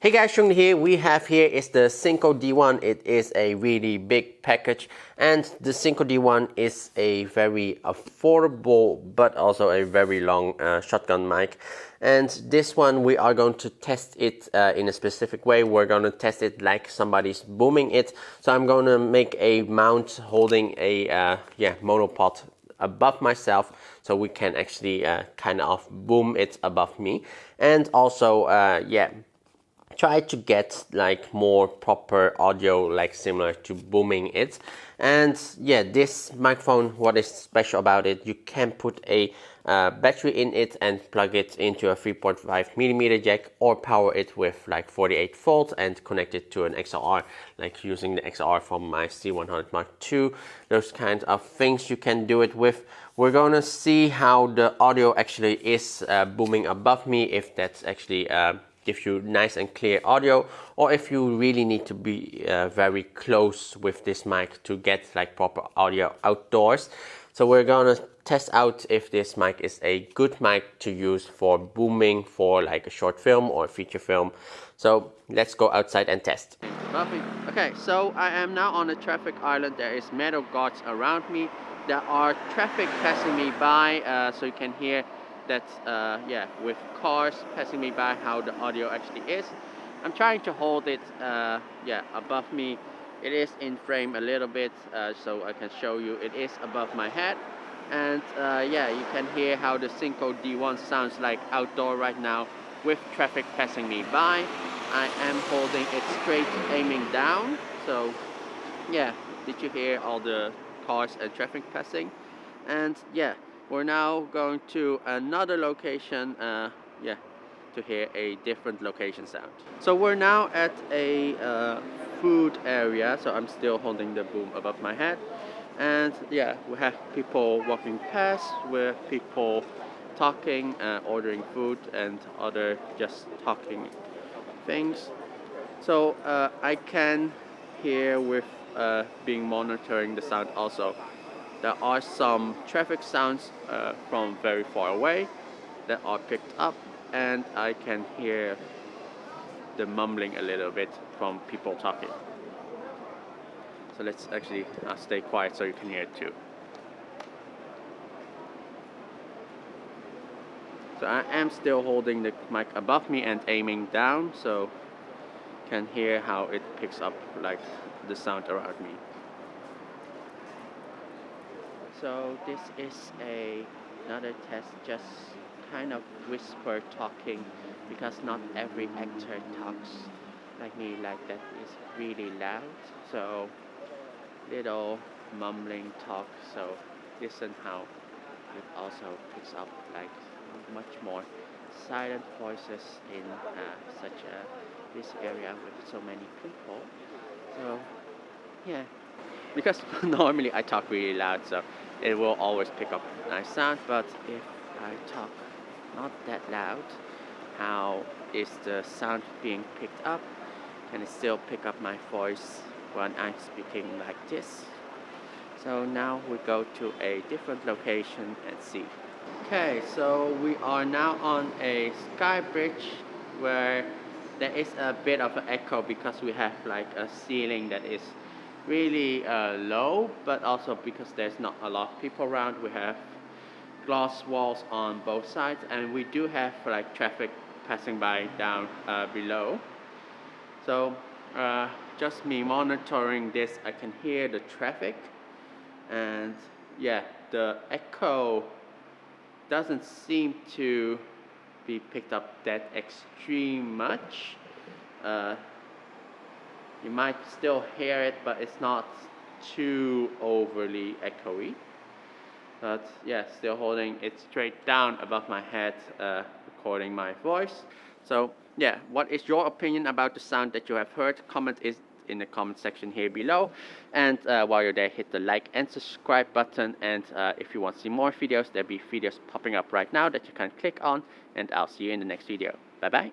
Hey guys, Chung here. We have here is the Synco D1. It is a really big package, and the Synco D1 is a very affordable but also a very long shotgun mic. And this one we are going to test it in a specific way. We're going to test it like somebody's booming it. So I'm going to make a mount holding a monopod above myself, so we can actually kind of boom it above me, and also try to get like more proper audio, like similar to booming it. And yeah, this microphone, what is special about it, you can put a battery in it and plug it into a 3.5mm jack, or power it with like 48 volts and connect it to an XLR, like using the XLR from my C100 Mark II. Those kinds of things you can do it with. We're gonna see how the audio actually is booming above me, if that's actually give you nice and clear audio, or if you really need to be very close with this mic to get like proper audio outdoors. So we're gonna test out if this mic is a good mic to use for booming for like a short film or a feature film. So let's go outside and test. Okay, so I am now on a traffic island. There is metal guards around me. There are traffic passing me by, so you can hear that with cars passing me by how the audio actually is. I'm trying to hold it above me. It is in frame a little bit, so I can show you it is above my head. And you can hear how the Synco D1 sounds like outdoor right now with traffic passing me by. I am holding it straight, aiming down. So yeah, did you hear all the cars and traffic passing? And yeah, we're now going to another location to hear a different location sound. So we're now at a food area, so I'm still holding the boom above my head. And yeah, we have people walking past, with people talking, ordering food, and other just talking things. So I can hear with being monitoring the sound also. There are some traffic sounds from very far away that are picked up, and I can hear the mumbling a little bit from people talking. So let's actually stay quiet so you can hear it too. So I am still holding the mic above me and aiming down, so you can hear how it picks up like the sound around me. So this is another test, just kind of whisper talking, because not every actor talks like me like that. Is really loud, so little mumbling talk. So listen how it also picks up like much more silent voices in this area with so many people. So yeah, because normally I talk really loud, so it will always pick up nice sound. But if I talk not that loud, how is the sound being picked up? Can it still pick up my voice when I'm speaking like this? So now we go to a different location and see. Okay, so we are now on a sky bridge where there is a bit of an echo, because we have like a ceiling that is really low, but also because there's not a lot of people around. We have glass walls on both sides, and we do have like traffic passing by down below. So just me monitoring this, I can hear the traffic, and yeah, the echo doesn't seem to be picked up that extreme much. You might still hear it, but it's not too overly echoey. But yeah, still holding it straight down above my head, recording my voice. So yeah, what is your opinion about the sound that you have heard? Comment is in the comment section here below. And while you're there, hit the like and subscribe button. And if you want to see more videos, there'll be videos popping up right now that you can click on. And I'll see you in the next video. Bye bye.